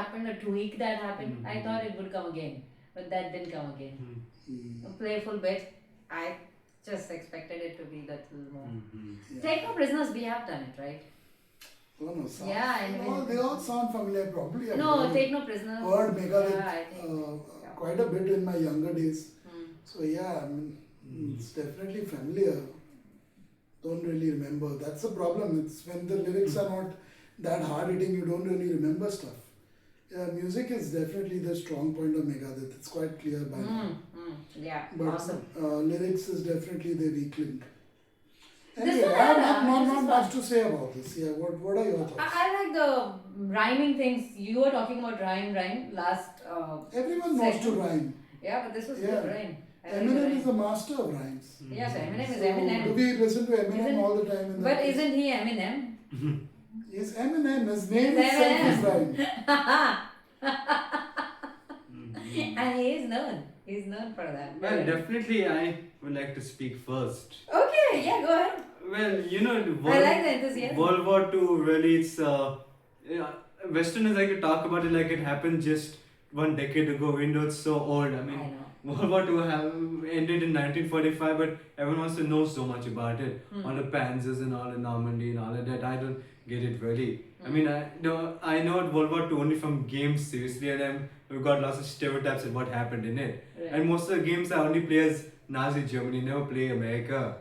happened, a tweak that happened, I thought it would come again, but that didn't come again. A playful bit, I just expected it to be little more. Take No Prisoners, we have done it, right? Oh no, sound, Yeah, I mean, they all sound familiar. Probably I've no, Take No Prisoners. heard Megadeth Yeah, I think. quite a bit in my younger days. Hmm. So yeah, I mean, it's definitely familiar. Don't really remember. That's the problem. It's when the lyrics are not that hard hitting, you don't really remember stuff. Yeah, music is definitely the strong point of Megadeth. It's quite clear by now. Yeah, But awesome. lyrics is definitely the weak link. This Anyway, one I have I- not this is much to say about this. Yeah, what are your thoughts? I like the rhyming things. You were talking about rhyme last. Everyone knows to segment. rhyme. Yeah, but this was Yeah. good rhyme. I like the Eminem rhyme. is the master of rhymes. Yes, Eminem is So, Eminem. do we listen to Eminem Isn't- all the time? In But the isn't he Eminem? Yes, Eminem. His name He's itself is Eminem. rhyme. And he is known. He's known for that. Well, definitely I would like to speak first. Okay, yeah, go ahead. Well, you know, I like the enthusiasm. World War II really, it's Westerners like to talk about it like it happened just 1 decade ago. We know it's so old. I mean, I know. World War II ended in 1945, but everyone wants to know so much about it. All the panzers and all the Normandy and all of that. I don't get it really. I mean, I know World War II only from games seriously, and we've got lots of stereotypes of what happened in it. Right. And most of the games I only play as Nazi Germany, never play America.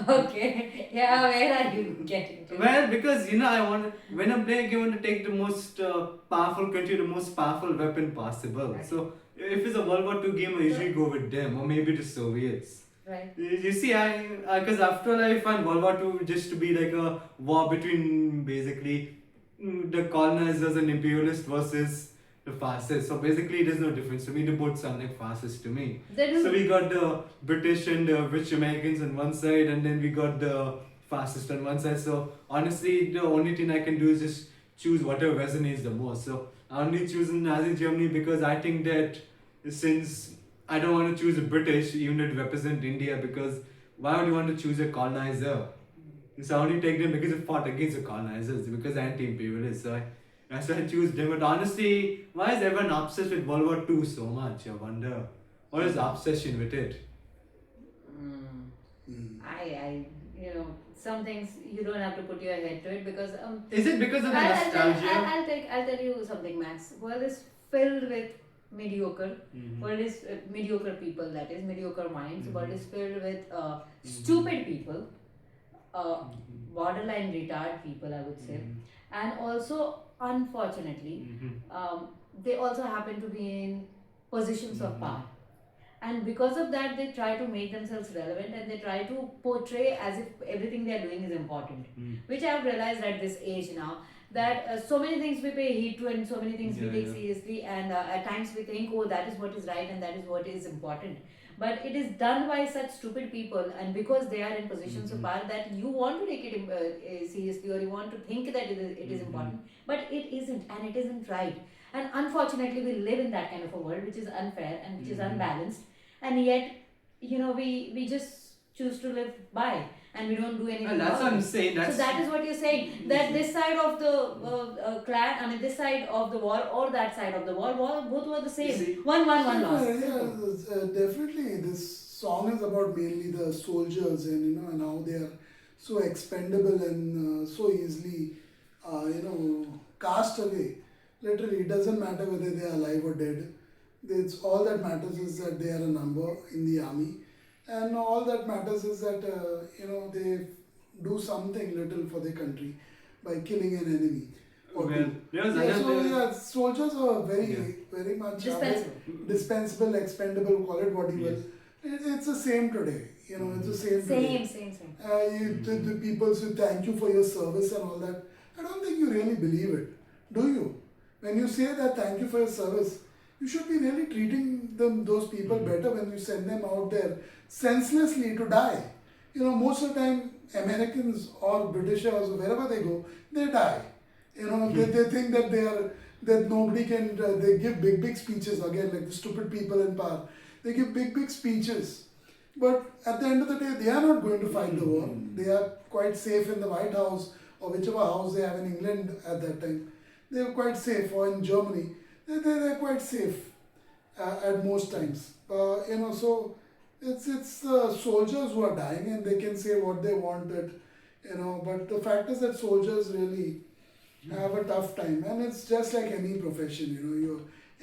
Okay. Yeah, where are you getting to? Well, because when I play a game, I want to take the most powerful country, the most powerful weapon possible. Right. So if it's a World War II game, I usually go with them, or maybe the Soviets. Right. You see, because after all, I find World War II just to be like a war between basically the colonizers and imperialists versus the fascists. So basically, there's no difference to me. They both sound like fascists to me. They do. So we got the British and the rich Americans on one side, and then we got the fascists on one side. So honestly, the only thing I can do is just choose whatever resonates the most. So I only choose Nazi Germany because I think that since I don't want to choose the British, even though it represent India, because why would you want to choose a colonizer? So I only take them because it fought against the colonizers, because anti-imperialists. So that's why I choose them. But honestly, why is everyone obsessed with World War II so much? I wonder. What is the obsession with it? Some things you don't have to put your head to it because Is it because of the nostalgia? I'll tell you something, Max. World is filled with mediocre. World is mediocre people. That is mediocre minds. World is filled with stupid people, borderline retard people, I would say, and also unfortunately, they also happen to be in positions of power. And because of that, they try to make themselves relevant and they try to portray as if everything they are doing is important. Which I have realized at this age now that so many things we pay heed to and so many things we take seriously, and at times we think, oh, that is what is right and that is what is important. But it is done by such stupid people, and because they are in positions of power, that you want to take it seriously, or you want to think that it is important, but it isn't, and it isn't right. And unfortunately, we live in that kind of a world which is unfair and which is unbalanced, and yet, we just choose to live by, and we don't do anything. Well, that's about what I'm it. saying. So that is what you're saying, that this side of the this side of the wall or that side of the wall, both were the same. See? One lost. Definitely. This song is about mainly the soldiers and how they are so expendable and so easily cast away. Literally, it doesn't matter whether they are alive or dead. It's all that matters is that they are a number in the army, and all that matters is that they do something little for their country by killing an enemy. Or two. Soldiers are very much dispensable, expendable, call it what you will. It's the same today. It's the same today. Same. The people say thank you for your service and all that. I don't think you really believe it, do you? When you say that thank you for your service, you should be really treating those people better when you send them out there senselessly to die. Most of the time, Americans or Britishers or wherever they go, they die. They think that nobody can. They give big speeches again, like the stupid people in power. They give big speeches, but at the end of the day, they are not going to fight the war. They are quite safe in the White House or whichever house they have in England at that time. they're quite safe. Or in Germany, they're quite safe at most times. So it's the soldiers who are dying, and they can say what they want. But the fact is that soldiers really have a tough time, and it's just like any profession.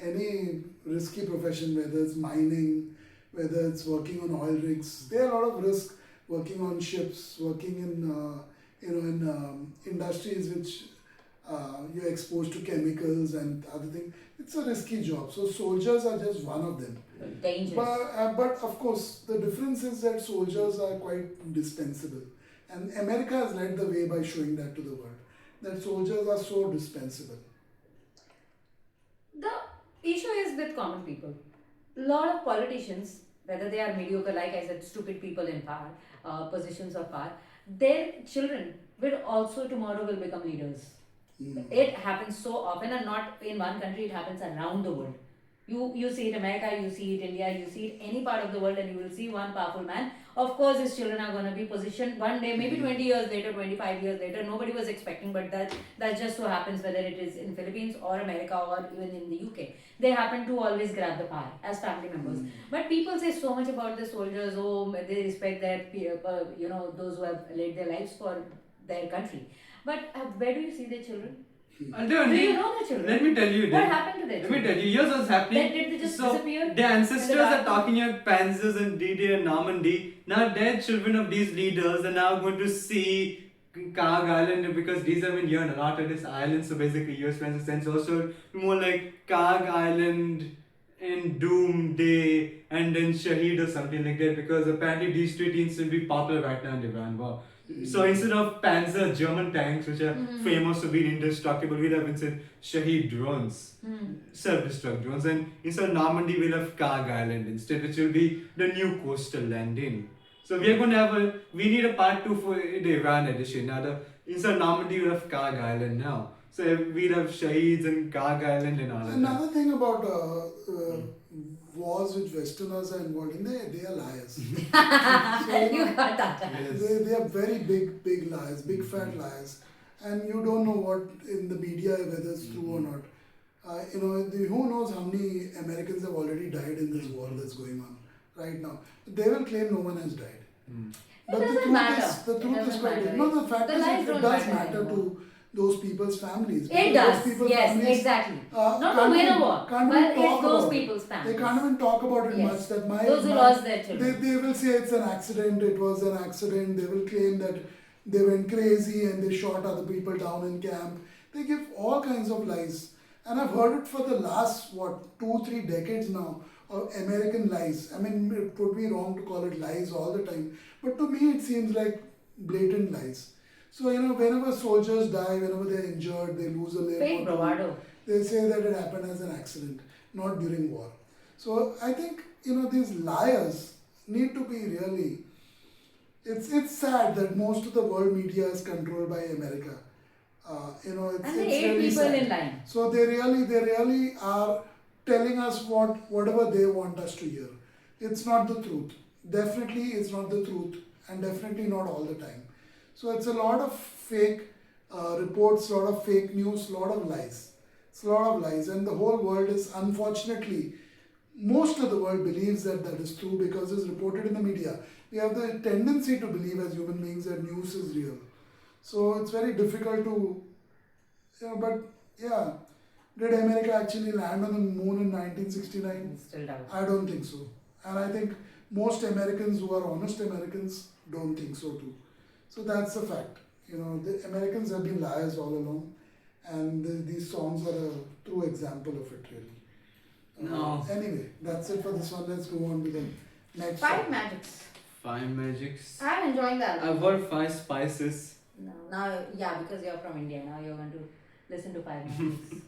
Any risky profession, whether it's mining, whether it's working on oil rigs, there are a lot of risk working on ships, working in industries which you're exposed to chemicals and other things. It's a risky job. So soldiers are just one of them. Dangerous. But of course, the difference is that soldiers are quite dispensable, and America has led the way by showing that to the world. That soldiers are so dispensable. The issue is with common people. A lot of politicians, whether they are mediocre, like I said, stupid people in power, positions of power, their children will also tomorrow will become leaders. It happens so often, and not in one country, it happens around the world. You see it America, you see it India, you see it any part of the world, and you will see one powerful man. Of course, his children are going to be positioned one day, maybe 20 years later, 25 years later. Nobody was expecting, but that just so happens, whether it is in Philippines or America or even in the UK. They happen to always grab the power as family members. But people say so much about the soldiers. Oh, they respect their those who have laid their lives for their country. But where do you see their children? Do you know their children? Let me tell you. What happened to their children? Let me tell you. Here's what's happening. Did they just so disappear? Their ancestors In the are dark? talking at Panzers and D-Day and Normandy. Now their children of these leaders are now going to see Kag Island, because these have been here a lot of this island. So basically, US fans sense also more like Kag Island in Doomsday and then Shaheed or something like that, because apparently these two teams will be popular right now in the Iran war. So instead of Panzer German tanks, which are famous for being indestructible, we'll have instead Shaheed drones, self-destruct drones, and instead of Normandy, we'll have Kag Island instead, which will be the new coastal landing. So we are going to have we need a part 2 for the Iran edition. Now, instead of Normandy, we'll have Kag Island now. So we'll have Shaheeds and Kag Island and all of Another thing about wars which Westerners are involved in, they are liars. You got that. They are very big liars, big fat liars, and you don't know what in the media whether it's true or not. Who knows how many Americans have already died in this war that's going on right now. They will claim no one has died. But the doesn't truth matter. is, the It truth is doesn't quite matter. different. No, the fact The is lives it don't does matter matter anymore. to those people's families. It Because does. those people's Yes, families, exactly. can't Not to win a even- war, can't but even it's talk those about it. people's families. They can't even talk about it Yes. much. That Those who lost their children. They will say it's an accident, it was an accident. They will claim that they went crazy and they shot other people down in camp. They give all kinds of lies. And I've heard it for the last, 2-3 decades now, of American lies. I mean, it would be wrong to call it lies all the time. But to me, it seems like blatant lies. So, whenever soldiers die, whenever they're injured, they lose a limb. Fake bravado. They say that it happened as an accident, not during war. So I think, these liars need to be really, it's sad that most of the world media is controlled by America. And it's they hate really people sad. in line. So they really are telling us whatever they want us to hear. It's not the truth. Definitely it's not the truth, and definitely not all the time. So it's a lot of fake reports, a lot of fake news, a lot of lies. It's a lot of lies, and the whole world is, unfortunately, most of the world believes that is true because it's reported in the media. We have the tendency to believe as human beings that news is real. So it's very difficult to, but yeah, did America actually land on the moon in 1969? Still doubt. I don't think so. And I think most Americans who are honest Americans don't think so too. So that's a fact. The Americans have been liars all along, and these songs are a true example of it, really. No. Anyway, that's it for this one. Let's go on to the next 5 song. magics. 5 magics. I'm enjoying that. I've heard 5 spices. No, now, yeah, because you're from India, now you're going to listen to 5 magics.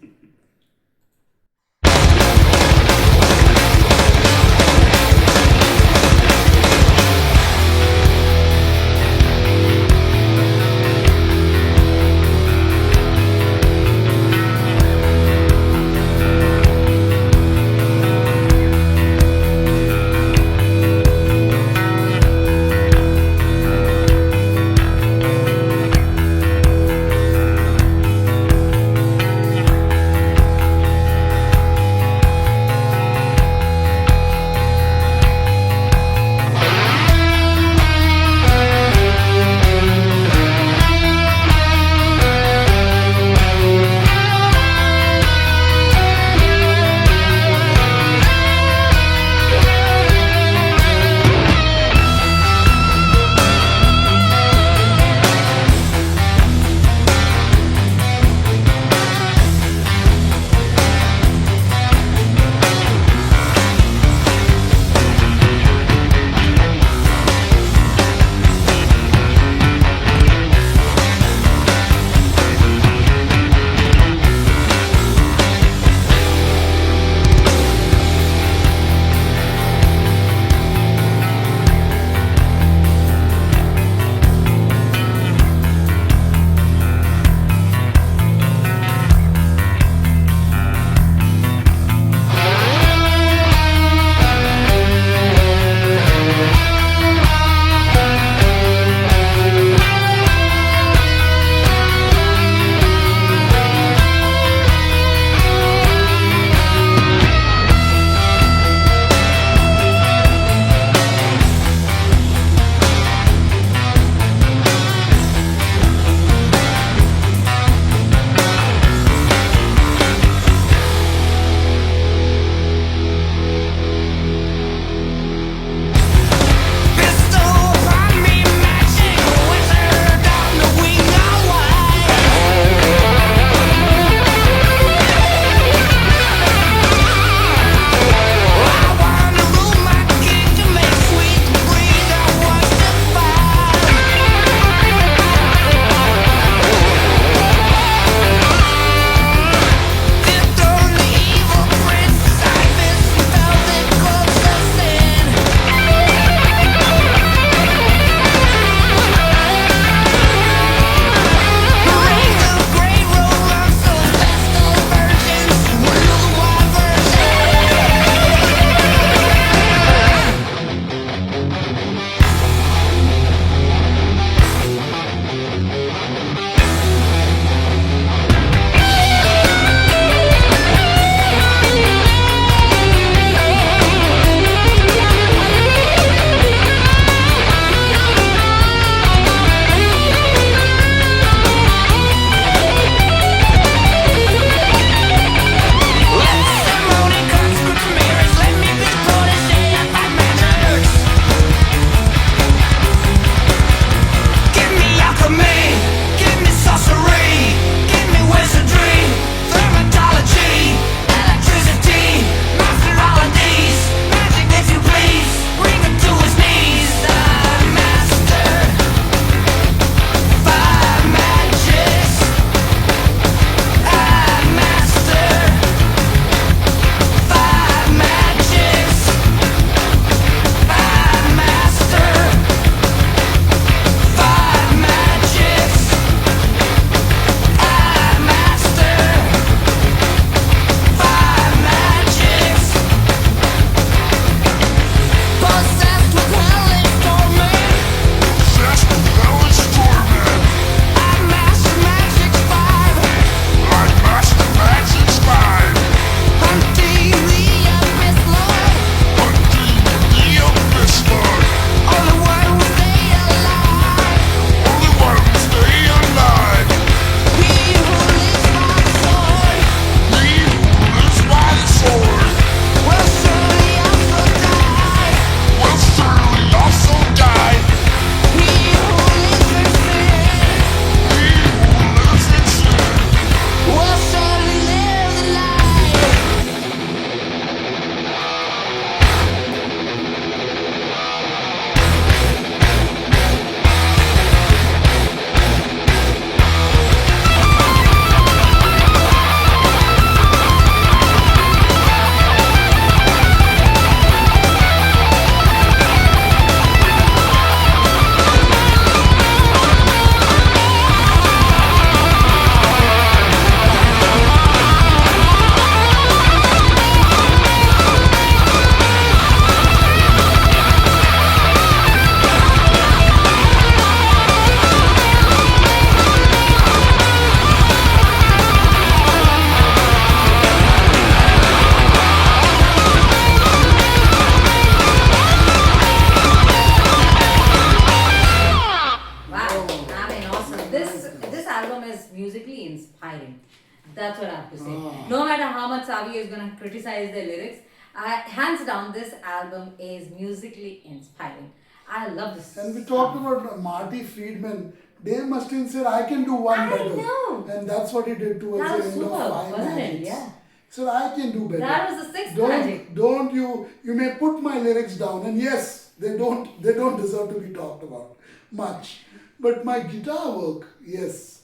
to say. Ah. No matter how much Savi is going to criticize the lyrics, hands down, this album is musically inspiring. I love this. And we talked about Marty Friedman. Dave Mustaine said, I can do one I better. know. And that's what he did towards That the was end superb, of Five wasn't it? Magics. Yeah. He said, I can do better. That was the sixth magic. Don't you may put my lyrics down. And yes, they don't deserve to be talked about much. But my guitar work, yes,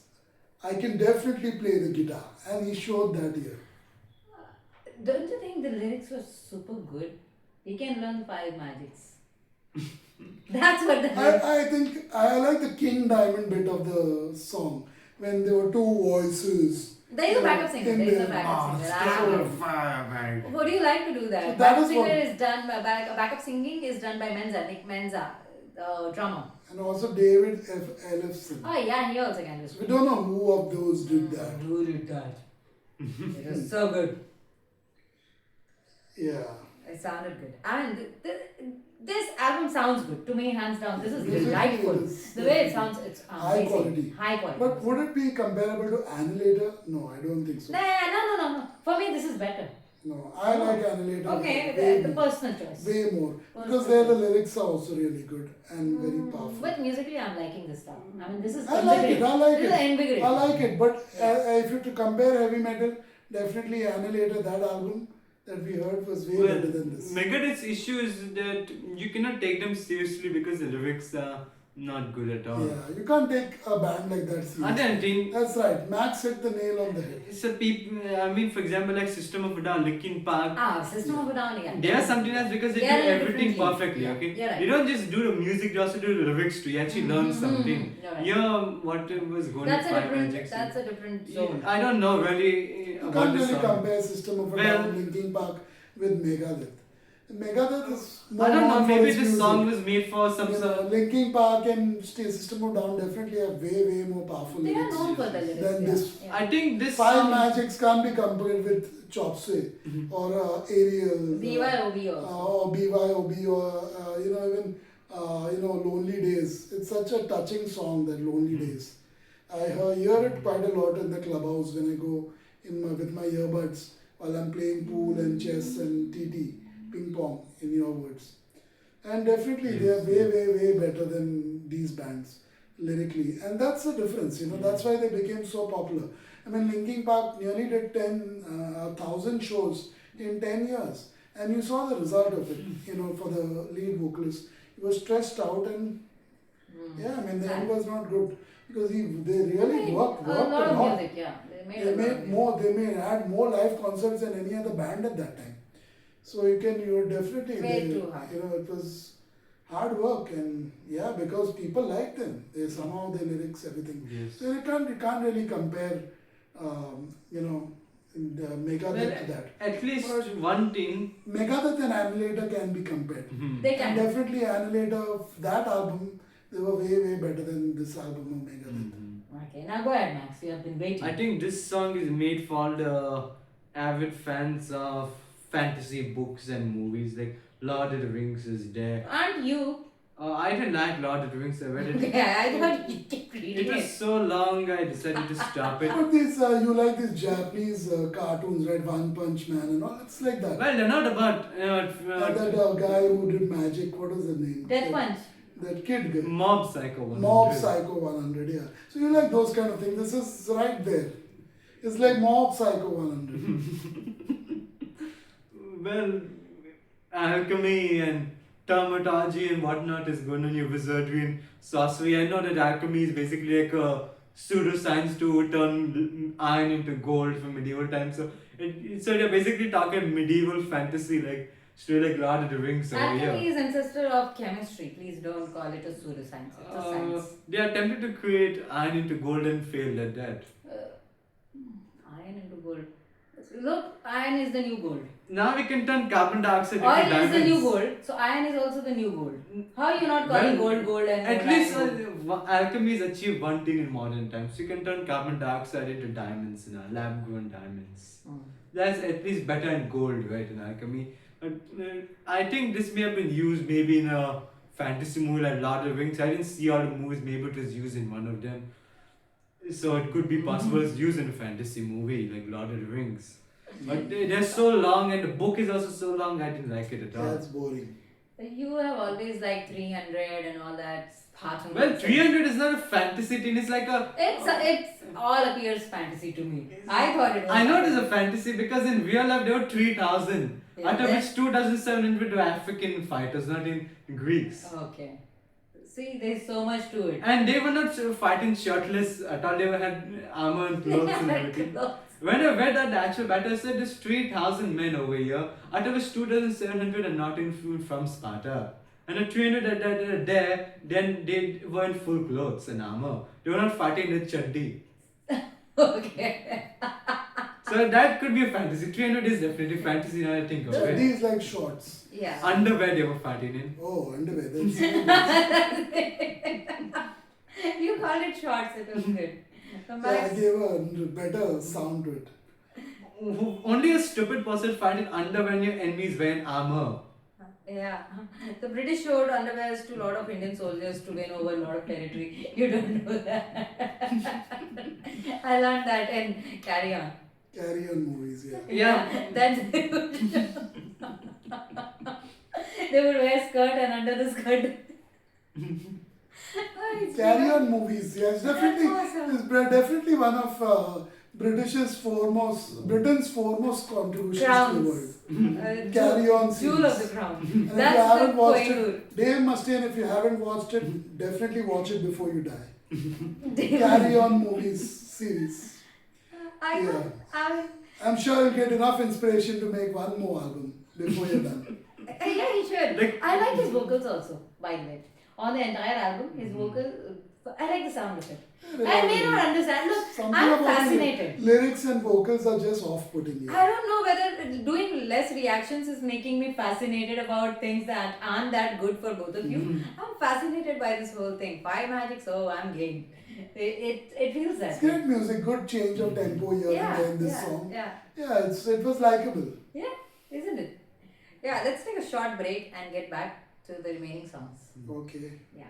I can definitely play the guitar. And he showed that here. Don't you think the lyrics were super good? He can learn 5 magics. That's what the I think I like the King Diamond bit of the song when there were two voices. There is a backup singer. in There is a there. backup singer. How do you like to do that? So that Backup is singer what- is done by backup singing is done by Menza, Nick Menza, the drummer. And also David F. Ellefson. Oh yeah, he also can do We don't know who of those did that. Who did that? It was so good. Yeah. It sounded good. And this album sounds good. To me, hands down, this is Musically, delightful. it is The way it sounds, it's high amazing. quality. High quality. But would it be comparable to Annihilator? No, I don't think so. No. For me, this is better. No, I like Annihilator. Okay, way the more. personal choice. Way more. Personal Because there the choice. lyrics are also really good and very powerful. But musically, I'm liking this stuff. I mean, this is I like it, invigorating. This is invigorating. I like it. But if you have to compare heavy metal, definitely Annihilator, that album that we heard was way better than this. Megadeth's issue is that you cannot take them seriously because the lyrics are not good at all. Yeah, you can't take a band like that seriously. Identity. That's right. Max hit the nail on the head. So people, I mean, for example, like System of a Down, Linkin Park, System of a Down, yeah. they are something else because they They do are in a everything different league. perfectly, Yeah, okay? you're right. You don't just do the music, you also do the lyrics too. You actually learn something. You're right. Yeah, what was going That's on a Five different. Magics. That's a different zone. I don't know really You about can't this really song. compare System of a Well- Down, Linkin Park with Megadeth. Megadeth is more I don't know, known for maybe its this music. song was made for some You know, sort. Linkin Park and System of a Down definitely have way more powerful They are lyrics known for the lyrics. than yeah. this. Yeah. I think this Five song. Magics can't be compared with Chop Suey or Ariel BYOB also. or BYOB or even Lonely Days. It's such a touching song, that Lonely Days. I hear it quite a lot in the clubhouse when I go with my earbuds while I'm playing pool and chess and TT, ping pong in your words. And definitely they are way better than these bands lyrically. And that's the difference, that's why they became so popular. I mean, Linkin Park nearly did 1,000 shows in 10 years. And you saw the result of it, for the lead vocalist. He was stressed out and yeah, I mean, the end was not good because they really worked a a lot of lot. music, yeah. They made They a lot of made music. more. They had more live concerts than any other band at that time. So you're definitely Way too hard. it was hard work and yeah, because people liked them. They somehow their lyrics, everything. Yes. So you can't really compare, the Megadeth to that. At least But- one thing. Megadeth and Annihilator can be compared. They And can. definitely Annihilator, that album, they were way better than this album of Megadeth. Okay, now go ahead, Max. You have been waiting. I think this song is made for all the avid fans of fantasy books and movies. Like Lord of the Rings is there. And you. I didn't like Lord of the Rings. I read it. Okay, I thought you kept It reading was it. so long. I decided to stop it. But these, you like these Japanese cartoons, right? One Punch Man and all. It's like that. Well, they're not about And that guy who did magic, what was the name? Death Punch. That kid guy. Mob Psycho 100. Mob Psycho 100, yeah. So you like those kind of things. This is right there. It's like Mob Psycho 100. Well, alchemy and thaumaturgy and whatnot is going on, your wizardry and sorcery. I know that alchemy is basically like a pseudoscience to turn iron into gold from medieval times. So you're basically talking medieval fantasy, like straight like Lord of the Rings over Alchemy here. is ancestor of chemistry. Please don't call it a pseudoscience. It's a science. They attempted to create iron into gold and failed at that. Iron into gold. Look, iron is the new gold. Now we can turn carbon dioxide into Oil diamonds. is the new gold, so iron is also the new gold. How are you not calling gold and At gold least iron gold? alchemy has achieved one thing in modern times. You can turn carbon dioxide into diamonds now, lab grown diamonds. That's at least better than gold, right, in alchemy. But I think this may have been used maybe in a fantasy movie like Lord of the Rings. I didn't see all the movies, maybe it was used in one of them. So it could be possible as used in a fantasy movie like Lord of the Rings. But they're so long and the book is also so long, I didn't like it at all. That's boring. You have always liked 300 and all that. Spartan Well, nonsense. 300 is not a fantasy thing, it's like a... It's all appears fantasy to me. I thought it was. I know it is a fantasy because in real life there were 3,000. Yeah, Out of that- which 2,700 were African fighters, not in Greeks. Okay. See, there's so much to it. And they were not fighting shirtless at all, they had armor and clothes and everything. Clothes. When I read that the actual battle, I said there's 3,000 men over here, out of which 2,700 are not from Sparta. And the 300 that are there, then they were in full clothes and armor. They were not fighting with chaddi. Okay. So that could be a fantasy. 300 is definitely fantasy now I think of it. These like shorts. Yeah. Underwear they were fighting in. Oh, underwear. That's You called it shorts, it was good. Come yeah, I back. gave a better sound to it. Only a stupid person fight in underwear when your enemies wearing armor. Yeah. The British showed underwears to a lot of Indian soldiers to win over a lot of territory. You don't know that. I learned that in Carry On. Carry On movies, yeah. Yeah. That they would wear skirt and under the skirt. Oh, it's Carry true. On movies, yes, definitely. That's awesome. It's definitely one of Britain's foremost contributions to the Crowns. world. Carry On Jewel of series. the crown. And if you That's haven't the watched Koinur. it, Dave Mustaine, if you haven't watched it, definitely watch it before you die. Carry On movies series. I I'm sure you'll get enough inspiration to make one more album before you're done. yeah, he should. Like- I like his vocals also, by the way. On the entire album, his vocal, I like the sound of it. I may not understand. Look, Something I'm about the fascinated. lyrics and vocals are just off-putting. I don't know whether doing less reactions is making me fascinated about things that aren't that good for both of you. I'm fascinated by this whole thing. 5 magic, so I'm game. It feels that. It's great music, good change of tempo here and there in this song. Yeah, it was likable. Yeah, isn't it? Yeah, let's take a short break and get back to the remaining songs. Okay. Yeah.